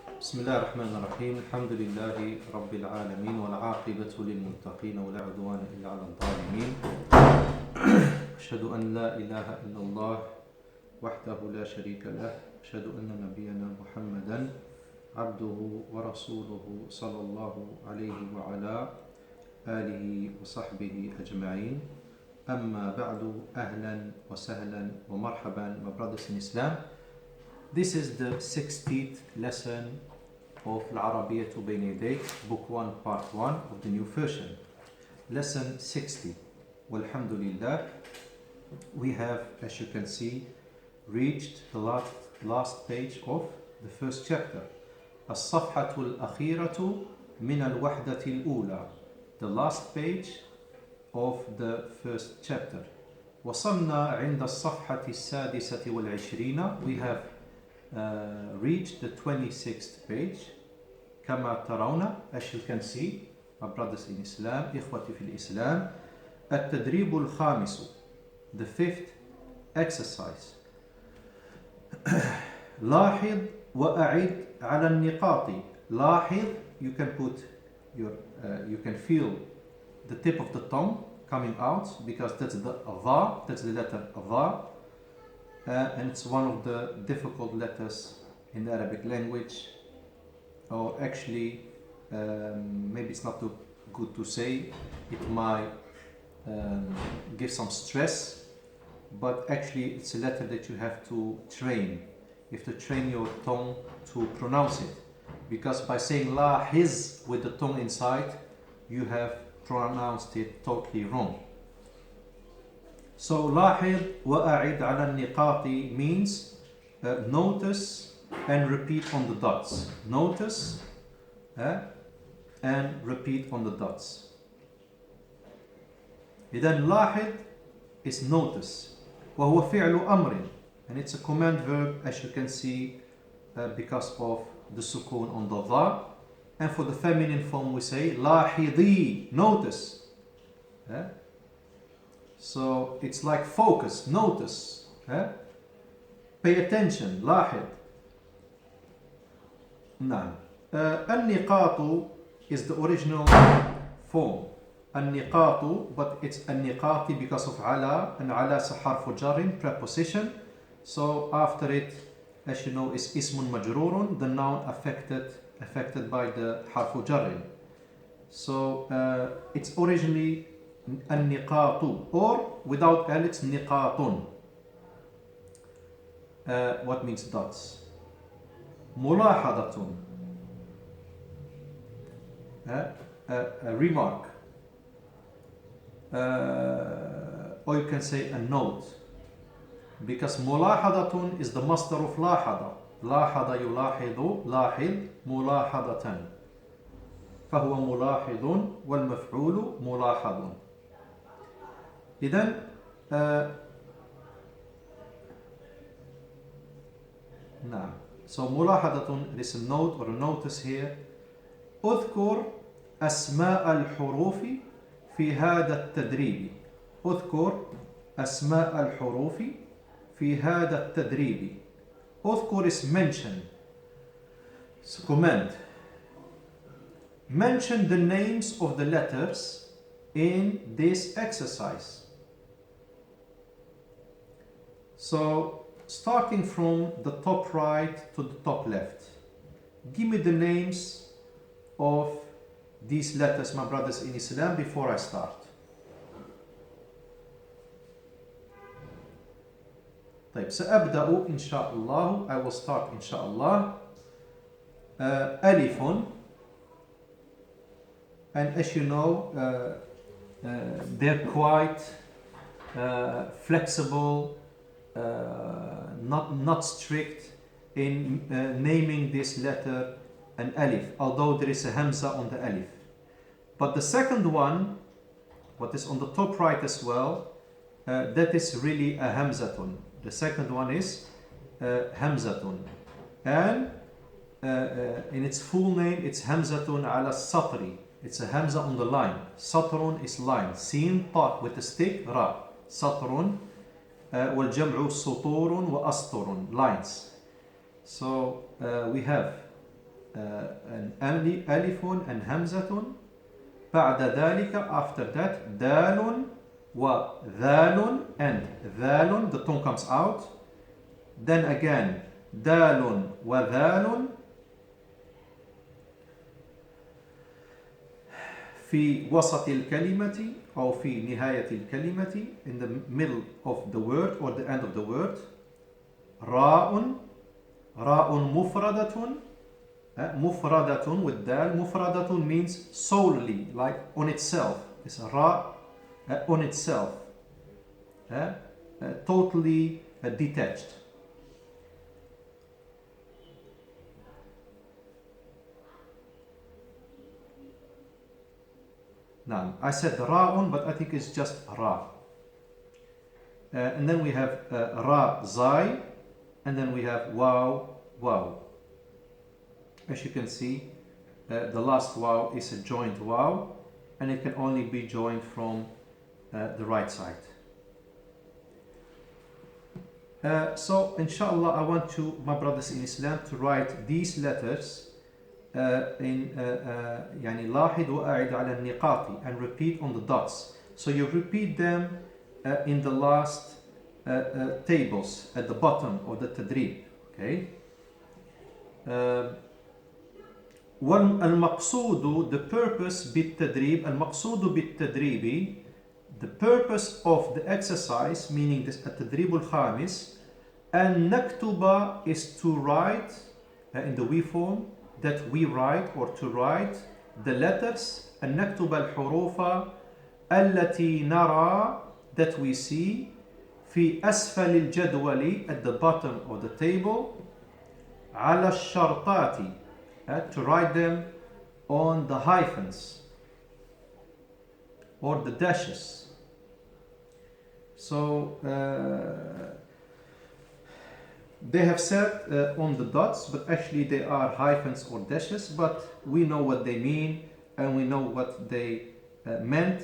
بسم الله الرحمن الرحيم الحمد لله رب العالمين والعاقبة للمتقين ولا عدوان إلا على الظالمين أشهد أن لا إله إلا الله وحده لا شريك له أشهد أن نبينا محمدا عبده ورسوله صلى الله عليه وعلى آله وصحبه أجمعين أما بعد أهلا وسهلا ومرحبا my brothers in Islam. This is the 60th lesson of Arabiyyah to Bayna Yadayk, book 1, part 1 of the new version. Lesson 60. Walhamdulillah. We have, as you can see, reached the last page of the first chapter. الصفحة الأخيرة من الوحدة الأولى. The last page of the first chapter. وصلنا عند الصفحة السادسة والعشرين. We have reached the 26th page. كما ترون, as you can see, my brothers in Islam, إخوتي في الإسلام, التدريب الخامس, the fifth exercise. لاحظ وأعد على النقاط. لاحظ, you can put your, you can feel the tip of the tongue coming out because that's the dha, that's the letter dha. And it's one of the difficult letters in the Arabic language, or actually maybe it's not too good to say, it might give some stress, but actually it's a letter that you have to train. You have to train your tongue to pronounce it, because by saying la his with the tongue inside, you have pronounced it totally wrong. So لاحظ وأعد على النقاط means notice and repeat on the dots. Notice and repeat on the dots. إذن لاحظ is notice, وهو فعل أمر, and it's a command verb, as you can see, because of the sukun on the dha. And for the feminine form we say لاحظي, notice. So it's like focus, notice, pay attention, لاحظ. نعم. النقاط is the original form. النقاط, but it's النقاط because of على, and على is a حرف جر, preposition. So after it, as you know, is اسم مجرور, the noun affected by the حرف جر. So it's originally النقاط, or without L it's نقاط. What means dots? ملاحظة, a remark, or you can say a note, because ملاحظة is the master of لاحظة. لاحظ يلاحظ, لاحظ ملاحظة, فهو ملاحظ والمفعول ملاحظ. إذن نعم. So ملاحظة, there is a note or a notice here. أذكر أسماء الحروف في هذا التدريب. أذكر أسماء الحروف في هذا التدريب. أذكر is mention. So command. Mention the names of the letters in this exercise. So, starting from the top right to the top left, give me the names of these letters, my brothers in Islam, before I start. طيب, سأبدأ إن شاء الله. I will start إن شاء الله. ألف, and as you know, they're quite flexible, not strict in naming this letter an alif, although there is a hamza on the alif. But the second one, what is on the top right as well, that is really a hamzatun. The second one is hamzatun, and in its full name it's hamzatun ala satri. It's a hamza on the line. Satrun is line. Sin ta with the stick, ra. Satrun. والجمع سطور وأسطر, lines. So we have alifun and hamzatun. بعد ذلك, after that, dalun wa dhalun, and dhalun, the tongue comes out. Then again, dalun wa dhalun. في وسط الكلمة أو في نهاية الكلمة, in the middle of the word or the end of the word. راء مفردة, مفردة with dal. مفردة means solely, like on itself. It's a ra on itself, totally detached. Now, I said ra'un, but I think it's just ra. And then we have ra zai, and then we have waw waw. As you can see, the last waw is a joined waw, and it can only be joined from the right side. So, inshallah, I want to, my brothers in Islam, to write these letters in يعني لاحظ وأعد على النقاط, and repeat on the dots. So you repeat them in the last tables at the bottom of the tadrib. Okay. والمقصود, the purpose بالتدريب, المقصود بالتدريب, the purpose of the exercise, meaning this التدريب الخامس, أن نكتب is to write in the we form, that we write or to write the letters. أن نكتب الحروف التي نرى, that we see, في أسفل الجدول, at the bottom of the table, على الشرطات, to write them on the hyphens or the dashes. So they have said on the dots, but actually they are hyphens or dashes, but we know what they mean and we know what they meant.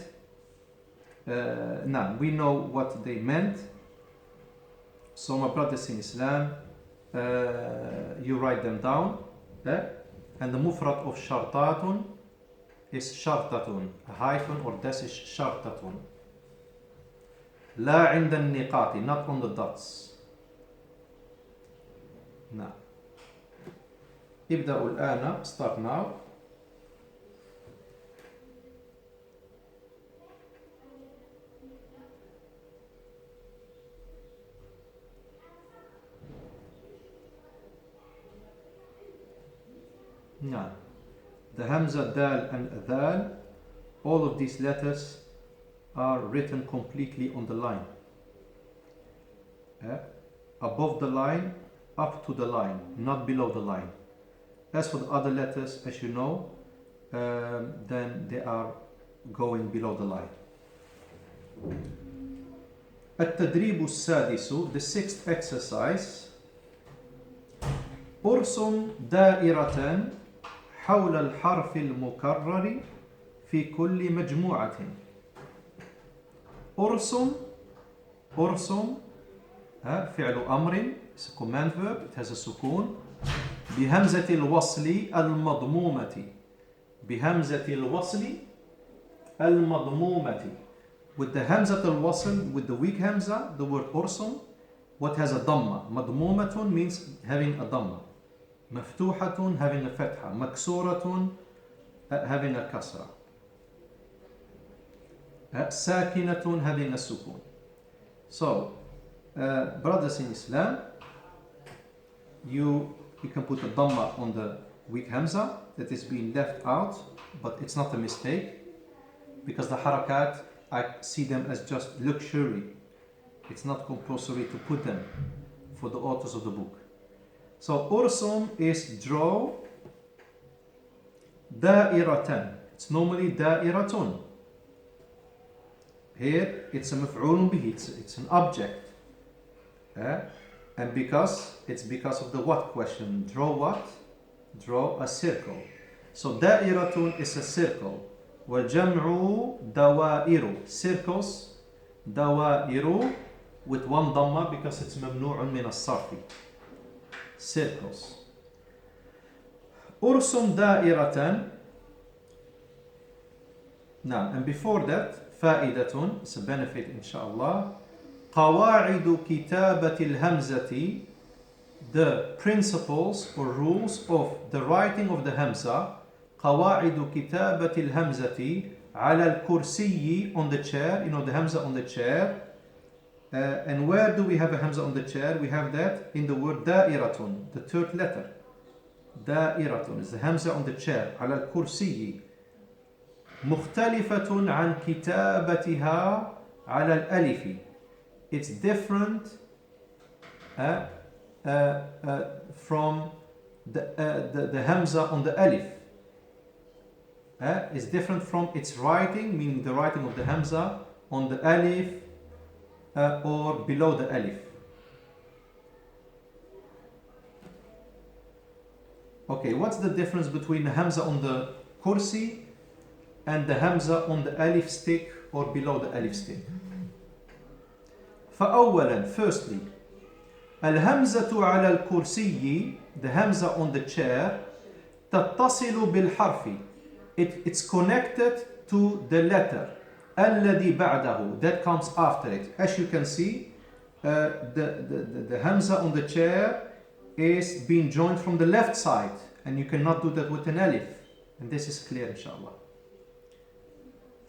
Now, we know what they meant. So my brothers in Islam, you write them down. And the mufrad of shartatun is shartatun. A hyphen or dash is shartatun. لا عند النقاط, not on the dots. Now, ابدأوا الآن, start now. Now, the hamza, dal and adal, all of these letters are written completely on the line. Above the line, up to the line, not below the line. As for the other letters, as you know, then they are going below the line. التدريب السادس, the sixth exercise. أرسم دائرة حول الحرف المكرر في كل مجموعة. أرسم فعل أمر, it's a command verb, it has a سكون. بهمزة الوصل المضمومة, بهمزة الوصل المضمومة. With the همزة الوصل, with the weak hamza, the word أرسم, what has a dhamma. مضمومة means having a dhamma. مفتوحة having a فتحة. مكسورة having a kasra. ساكنة having a sukun. So, brothers in Islam, you can put a dhamma on the weak hamza that is being left out, but it's not a mistake, because the harakat, I see them as just luxury. It's not compulsory to put them for the authors of the book. So ursum is draw. Da'iratan, it's normally da'iratun. Here it's a maf'ulun bihi, it's an object. And it's because of the what question. Draw what? Draw a circle. So da'iratun is a circle. وَجَمْعُ دَوَائِرُ, circles. دَوَائِرُ with one dhamma because it's ممنوع من الصرف. Circles. أرسم دائرة. Now, and before that, فائدة, it's a benefit inshallah. قواعد كتابة الهمزة, the principles or rules of the writing of the hamza. قواعد كتابة الهمزة على الكرسي, on the chair, you know the hamza on the chair. And where do we have a hamza on the chair? We have that in the word دائرة, the third letter. دائرة is the hamza on the chair. على الكرسي. مختلفة عن كتابتها على الألف. It's different from the hamza on the alif. Is different from its writing, meaning the writing of the hamza on the alif or below the alif. Okay, what's the difference between the hamza on the kursi and the hamza on the alif stick or below the alif stick? فأولا, firstly, الهمزة على الكرسي, the hamza on the chair, تتصل بالحرف. It's connected to the letter الذي بعده, that comes after it. As you can see, the hamza on the chair is being joined from the left side, and you cannot do that with an alif, and this is clear inshallah.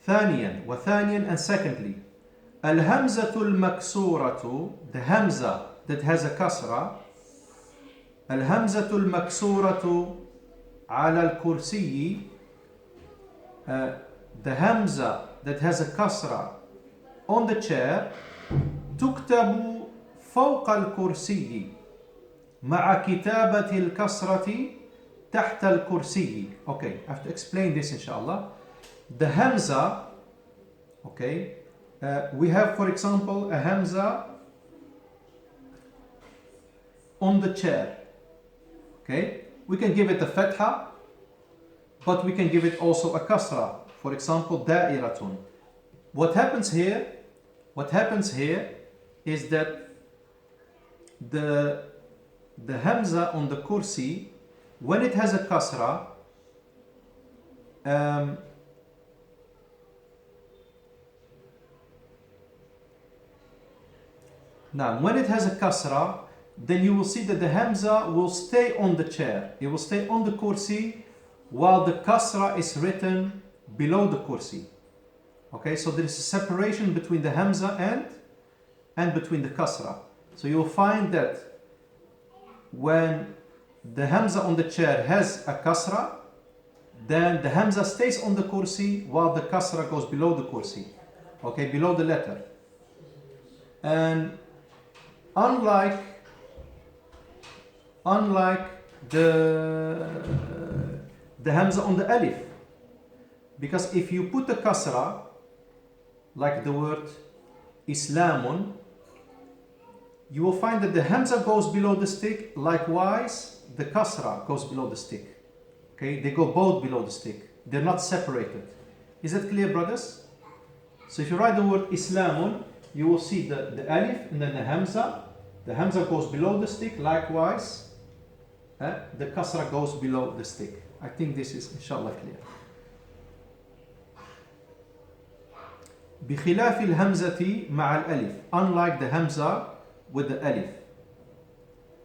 ثانيا, وثانيا, and secondly, الهمزة المكسورة, the hamza that has a kasra, الهمزة المكسورة على الكرسي, the hamza that has a kasra on the chair, تكتب فوق الكرسي مع كتابة الكسرة تحت الكرسي. Okay, I have to explain this inshallah. The hamza, okay, we have, for example, a hamza on the chair. Okay, we can give it a fatha, but we can give it also a kasra. For example, da'iratun. What happens here is that the hamza on the kursi, when it has a kasra, now when it has a kasra, then you will see that the hamza will stay on the chair. It will stay on the kursi while the kasra is written below the kursi. Okay, so there is a separation between the hamza and between the kasra. So you will find that when the hamza on the chair has a kasra, then the hamza stays on the kursi while the kasra goes below the kursi. Okay, below the letter. And unlike the hamza on the alif, because if you put a kasra, like the word Islamun, you will find that the hamza goes below the stick. Likewise, the kasra goes below the stick. Okay, they go both below the stick. They're not separated. Is that clear, brothers? So if you write the word Islamun, you will see the alif and then the hamza. The hamza goes below the stick. Likewise, the kasra goes below the stick. I think this is inshallah clear. بخلاف الهمزة مع الألف, unlike the hamza with the alif.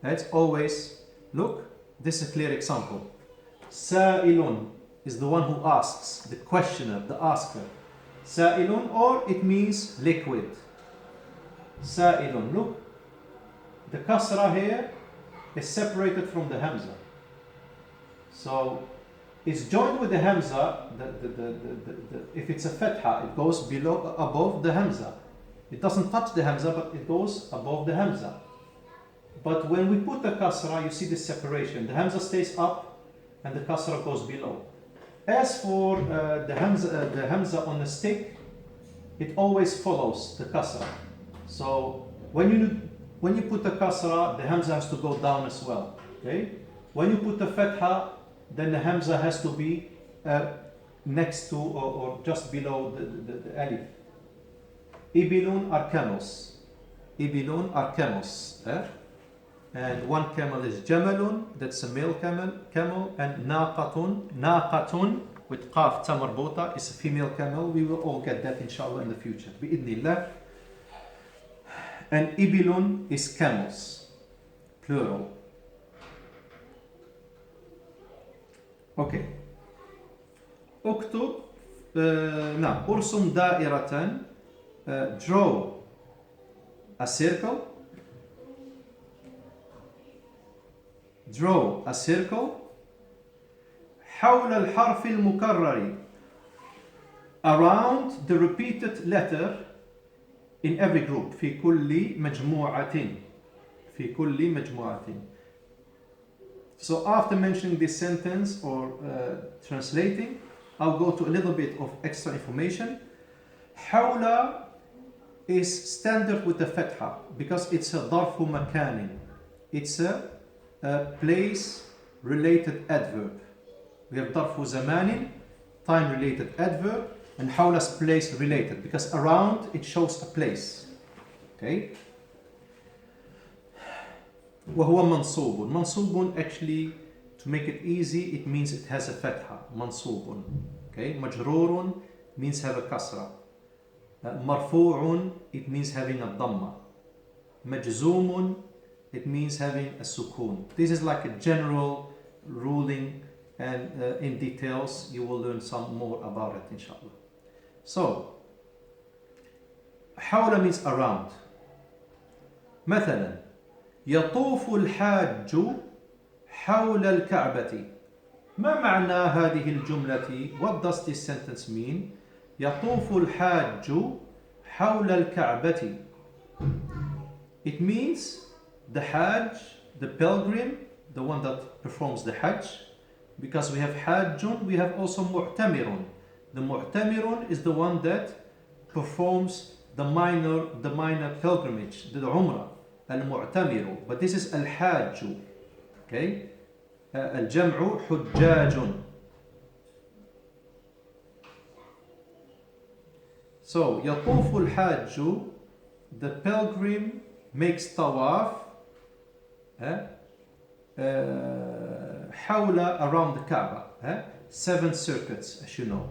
It's always, look, this is a clear example. سائل is the one who asks, the questioner, the asker. سائل, or it means liquid. سائل, look, the kasra here is separated from the hamza. So it's joined with the hamza. If it's a fatha, it goes above the hamza. It doesn't touch the hamza, but it goes above the hamza. But when we put the kasra, you see this separation. The hamza stays up and the kasra goes below. As for the hamza on the stick, it always follows the kasra. So when you put the kasra, the hamza has to go down as well. Okay? When you put the fatha, then the hamza has to be next to or just below the alif. Ibilun are camels. Ibilun are camels. And one camel is jamalun, that's a male camel, and naqatun with qaf tamarbuta is a female camel. We will all get that inshallah in the future. Bi'idnillah. And ibilun is camels, plural. Okay. اكتب نعم ارسم دائرة draw a circle حول الحرف المكرر around the repeated letter in every group في كل مجموعة. So after mentioning this sentence or translating, I'll go to a little bit of extra information. حول is standard with the fatha because it's a ظرف مكان. It's a place related adverb. We have ظرف زمان, time related adverb, and حول is place related because around it shows a place. Okay? وهو منصوب actually, to make it easy, it means it has a fatha. منصوب. Okay? مجرور means have a kasra. مرفوع, it means having a dhamma. مجزوم, it means having a sukun. This is like a general ruling, and in details you will learn some more about it inshallah. So حول means around. مثلا يطوف الحاج حول الكعبة. ما معنى هذه الجملة? What does this sentence mean? يطوف الحاج حول الكعبة. It means the Hajj, the pilgrim, the one that performs the Hajj, because we have Hajjun, we have also Mu'tamirun. The Mu'tamirun is the one that performs the minor pilgrimage, the Umrah, Al-Mu'tamiru. But this is Al-Hajju. Okay? Al-Jam'u Hujjajun. So, يطوف الحاج, the pilgrim makes tawaf حول, around the Kaaba. 7 circuits, as you know.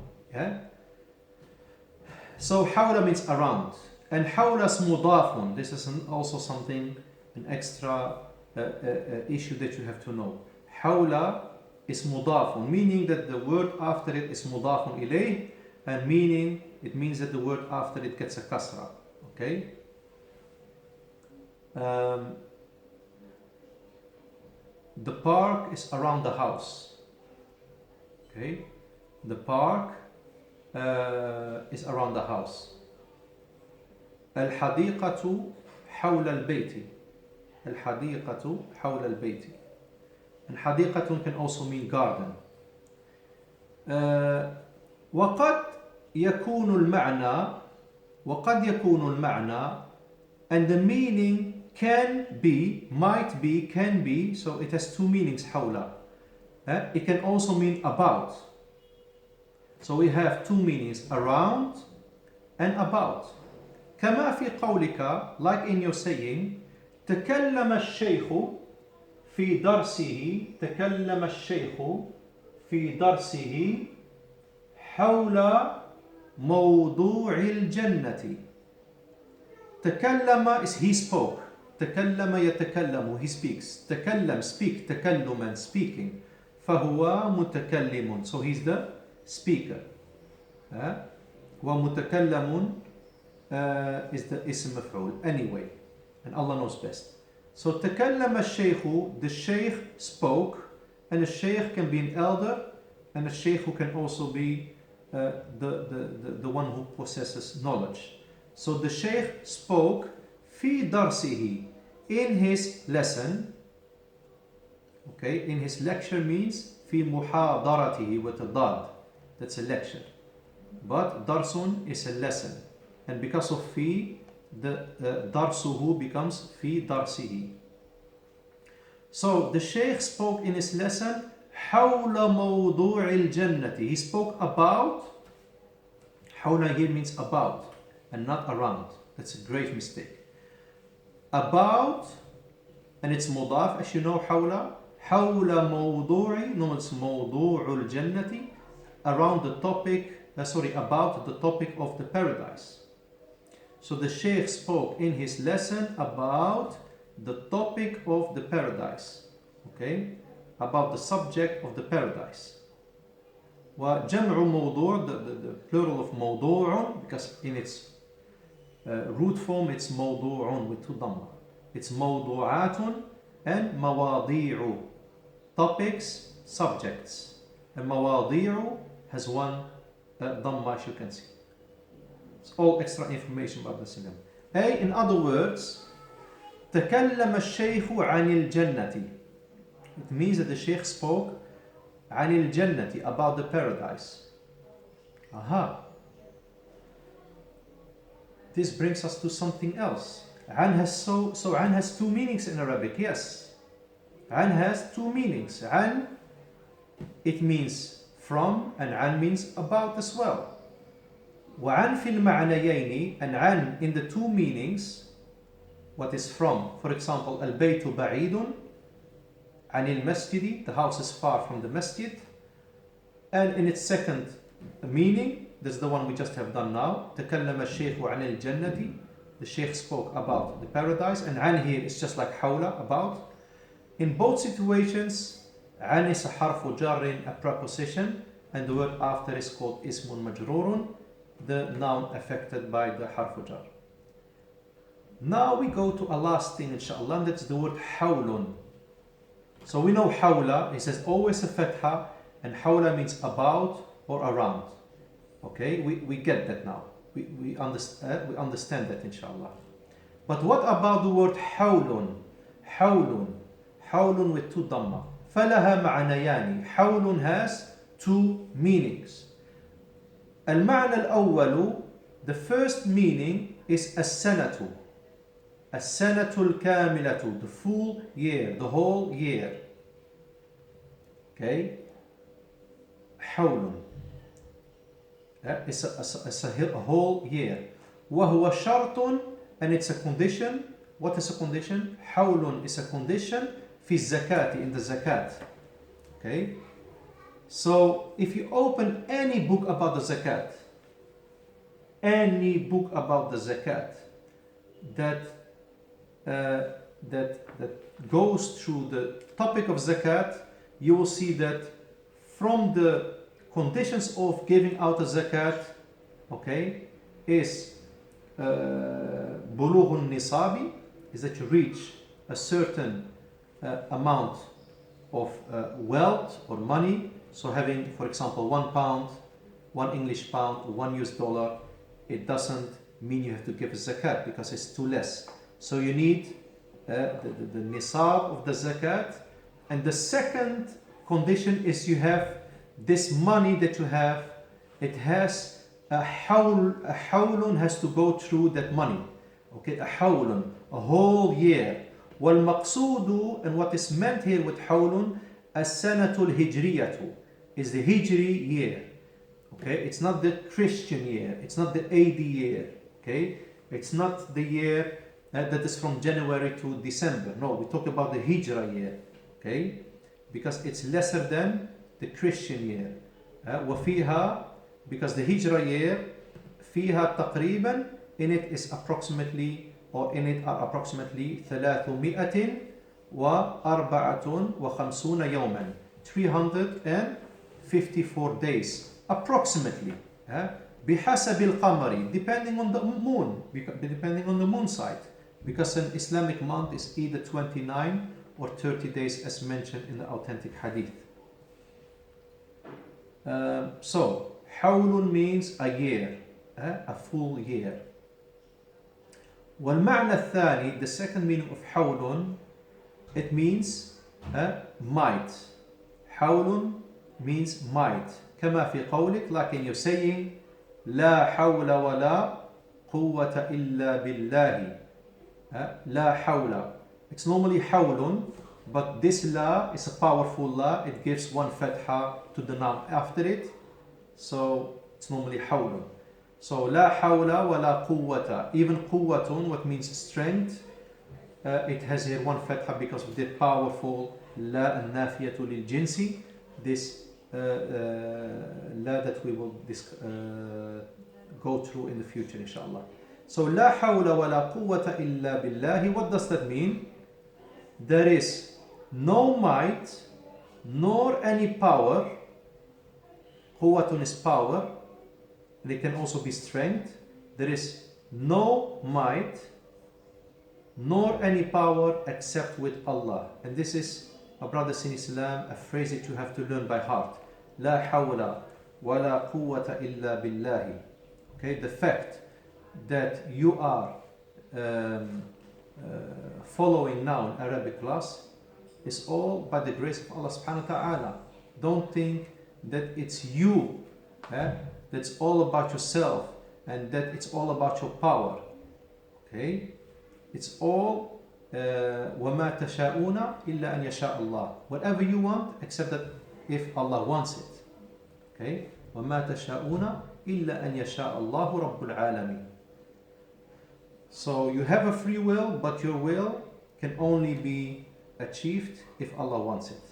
So حول means around, and حول is مضاف. This is also something, an extra issue that you have to know. حول is مضاف, meaning that the word after it is مضاف إليه, and meaning it means that the word after it gets a kasra. Okay. The park is around the house. Okay. The park is around the house. الحديقة حول البيت. الحديقة حول البيت. And حديقة can also mean garden. وقد يكون المعنى, and the meaning can be, might be, can be, so it has 2 meanings. حول. It can also mean about. So we have 2 meanings, around and about. كما في قولك, like in your saying, تكلم الشيخ في درسه حول موضوع الجنة. تكلم is he spoke. تكلم يتكلم, he speaks. تكلم, speak, تكلما, speaking. فهو متكلم, so he's the speaker. ومتكلم is the اسم مفعول. Anyway, and Allah knows best. So تكلم الشيخ, the sheikh spoke, and a sheikh can be an elder, and a sheikh who can also be the one who possesses knowledge. So the sheikh spoke في درسه, in his lesson. Okay, in his lecture means في محاضرته with a dad. That's a lecture. But darsun is a lesson. And because of في, the darsuhu becomes في darsihi. So the sheikh spoke in his lesson حول موضوع الجنة. He spoke about, حول here means about and not around. That's a great mistake. About and it's mudaf, as you know, حول موضوع, no, it's موضوع الجنة, around the topic, about the topic of the paradise. So the Shaykh spoke in his lesson about the topic of the paradise, okay, about the subject of the paradise. وجمع موضوع, the plural of موضوع, because in its root form it's موضوع with two dhamma. It's موضوعات and مواضيع, topics, subjects. And مواضيع has one dhamma, as you can see. It's all extra information about the synonym. In other words, تكلم الشيخ عن الجنة. It means that the Shaykh spoke عن الجنة, about the paradise. Aha. This brings us to something else. عن has عن has two meanings in Arabic. Yes. عن has two meanings. عن, it means from, and عن means about as well. وعن في المعنيين, and عن in the two meanings, what is from. For example, البيت بعيد عن المسجد, the house is far from the masjid. And in its second meaning, this is the one we just have done now, تكلم الشيخ عن الجنة, the Shaykh spoke about the paradise, and عن here is just like حول, about. In both situations, عن is a حرف جار, a preposition, and the word after is called اسم مجرور, the noun affected by the حرف جار. Now we go to a last thing, inshallah, and that's the word حول. So we know حول, it says always a fatha, and حول means about or around. Okay, we get that now. We understand that, inshallah. But what about the word حول? حول with two dhamma. فلها معنيان. حول has two meanings. المعنى الأول, the first meaning is السنة. السنة الكاملة, the full year, the whole year. Okay? حول. It's a whole year. وهو شرط, and it's a condition. What is a condition? حول is a condition في الزكاة, in the zakat. Okay? So if you open any book about the zakat, any book about the zakat that goes through the topic of zakat, you will see that from the conditions of giving out a zakat, okay, is بلوغ النصاب, is that you reach a certain amount of wealth or money. So having, for example, £1, £1 English, $1 US, it doesn't mean you have to give a zakat because it's too less. So you need the nisab of the zakat. And the second condition is you have this money that you have, it has a hawlun has to go through that money. Okay, a hawlun, a whole year. والمقصود, and what is meant here with hawlun, السنة الهجرية, is the Hijri year. Okay, it's not the Christian year, it's not the AD year. Okay, it's not the year that is from January to December. No, we talk about the Hijra year. Okay, because it's lesser than the Christian year. وفيها, because the Hijra year, فيها تقريبا, in it is approximately, or in it are approximately 354 يوما, 354 days approximately. بحسب القمر, depending on the moon, depending on the moon side, because an Islamic month is either 29 or 30 days as mentioned in the authentic hadith. So حول means a year, a full year. والمعنى الثاني, the second meaning of حول, it means might. حول means might. كما في قولك, like in your saying, لا حول ولا قوة إلا بالله. لا حول. It's normally حول, but this la is a powerful la. It gives one fatha to the noun after it. So it's normally حول. So لا حول ولا قوة. Even قوة, what means strength, it has here one fatha because of the powerful la al-nafiyatu lil-jinsi, this la that we will go through in the future inshallah. So la hawla wa la quwwata illa billahi, what does that mean? There is no might nor any power. Quwwatun is power, and it can also be strength. There is no might nor any power except with Allah. And this is, my brothers in Islam, a phrase that you have to learn by heart. La hawla wa la quwwata illa billahi. Okay, the fact that you are following now in Arabic class is all by the grace of Allah subhanahu wa ta'ala. Don't think that it's you, that's all about yourself, and that it's all about your power. Okay? It's all وَمَا تَشَاءُونَ إِلَّا أَنْ يَشَاءَ اللَّهُ. Whatever you want, except that if Allah wants it. Okay? وَمَا تَشَاءُونَ إِلَّا أَنْ يَشَاءَ اللَّهُ رَبُّ الْعَالَمِينَ. So you have a free will, but your will can only be achieved if Allah wants it.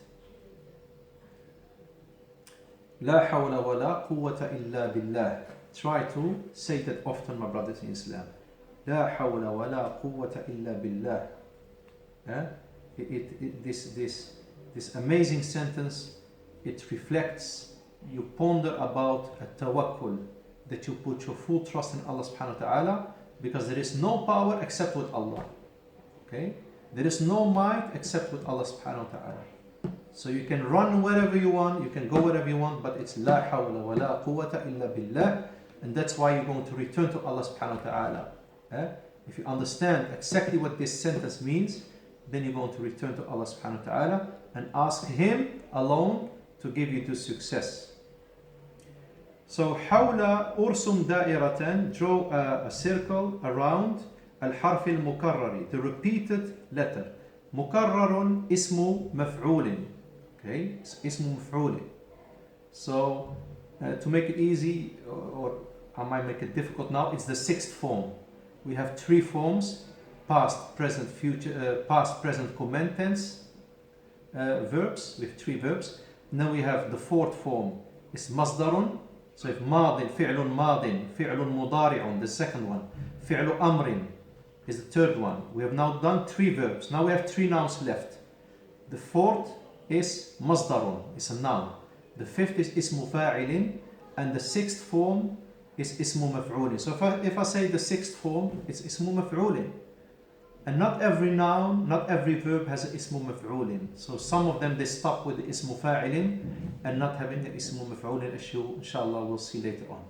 La hawla wa la quwwata illa billah. Try to say that often, my brothers in Islam. La hawla wa la quwwata illa billah. This amazing sentence, it reflects, you ponder about a tawakkul, that you put your full trust in Allah subhanahu wa ta'ala, because there is no power except with Allah. Okay? There is no might except with Allah subhanahu wa ta'ala. So you can run wherever you want, you can go wherever you want, but it's la hawla wa la quwwata illa billah, and that's why you're going to return to Allah subhanahu wa ta'ala. If you understand exactly what this sentence means, then you're going to return to Allah subhanahu wa ta'ala and ask Him alone to give you to success. So حول أرسم دائرة, draw a circle around الحرف المكرر, the repeated letter. مكرر اسم مفعول. Okay, اسم مفعول. So to make it easy, or I might make it difficult now, it's the sixth form. We have three forms: past, present, future, past, present, comment tense verbs. We have three verbs. And then we have the fourth form, is masdarun. So if ماضٍ, فعل ماضٍ, فعل مضارع, the second one. فعل أمر is the third one. We have now done three verbs. Now we have three nouns left. The fourth is masdarun, it's a noun. The fifth is ismu fa'ilin, and the sixth form is ismu maf'ulin. So if I say the sixth form, it's ismu maf'ulin. And not every noun, not every verb has an ismu maf'ulin. So some of them, they stop with the ismu fa'ilin and not having the ismu maf'ulin, as you inshallah will see later on.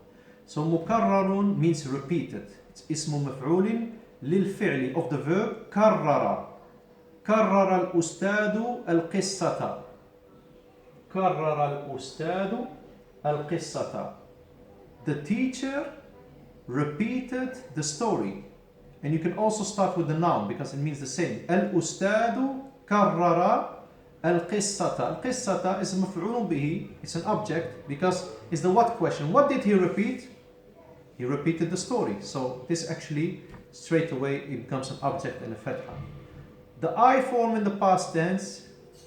So mukarrarun means repeated. It's ismu maf'ulin للفعل of the verb كرر. كرر الأستاذ القصة. كرر الأستاذ القصة. The teacher repeated the story. And you can also start with the noun because it means the same. الأستاذ كرر القصة. القصة is مفعول به. It's an object because it's the what question. What did he repeat? He repeated the story. So this actually straight away it becomes an object in a fatha. The I form in the past tense,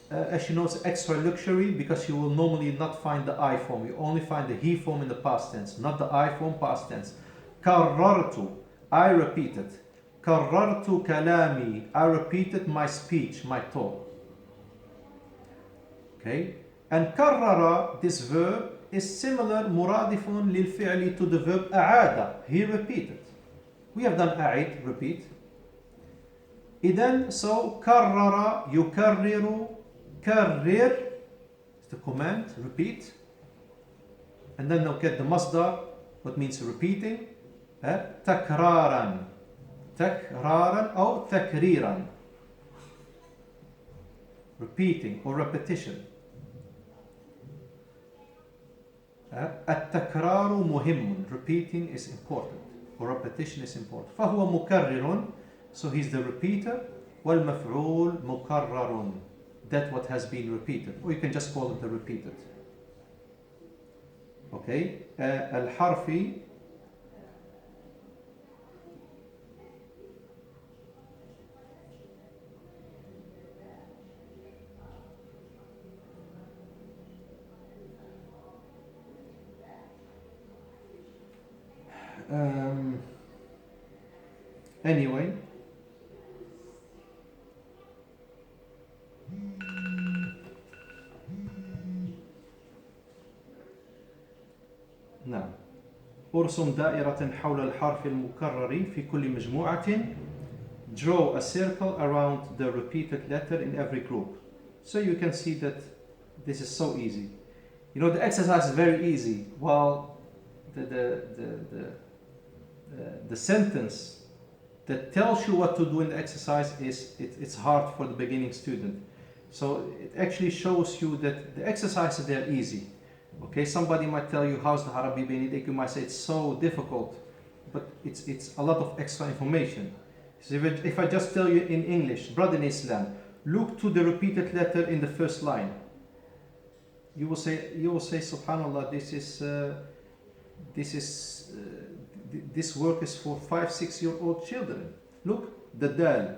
as you know, it's extra luxury because you will normally not find the I form. You only find the he form in the past tense, not the I form past tense. كررت, I repeated. كررت كلامي, I repeated my speech, my talk. Okay, and كرر, this verb is similar مرادف للفعل to the verb أعاد. He repeated. We have done أعيد, repeat. إذن, so كرر يكرر كرر is the command, repeat. And then they'll get the masdar, what means repeating. تكرارا. تكرارا أو تكريرا. Repeating or repetition. التكرار مهم. Repeating is important. Or repetition is important. فهو مكرر, so he's the repeater. والمفعول مكرر, that what has been repeated. Or you can just call it the repeated. Okay. الحرف Anyway, نعم. ارسم دائرة حول الحرف المكرر في كل مجموعة. Draw a circle around the repeated letter in every group. So you can see that this is so easy. You know, the exercise is very easy, while the sentence that tells you what to do in the exercise it's hard for the beginning student. So it actually shows you that the exercises, they're easy. Okay, somebody might tell you how's the Arabiyyah Bayna Yadayk, you might say it's so difficult, but it's a lot of extra information. So if I just tell you in English, brother in Islam, look to the repeated letter in the first line. You will say, Subhanallah, this work is for 5-6-year-old children. Look, the dal.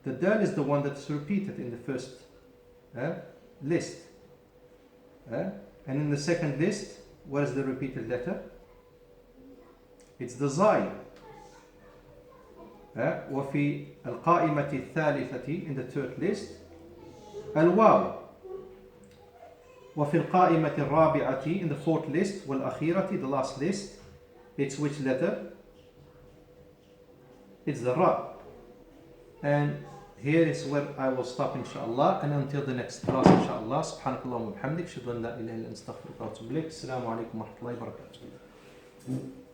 The dal is the one that's repeated in the first list. And in the second list, what is the repeated letter? It's the zai. وفي القائمة الثالثة, in the third list, الواو. وفي القائمة الرابعة, in the fourth list, والأخيرة, the last list, it's which letter? It's the ra. And here is where I will stop, inshallah, and until the next class, inshallah. Subhanakallah wa bihamdik, shadu an la ilaha illa anta astaghfiruka wa atubu ilayk. Assalamu alaikum wa rahmatullahi wa barakatuh.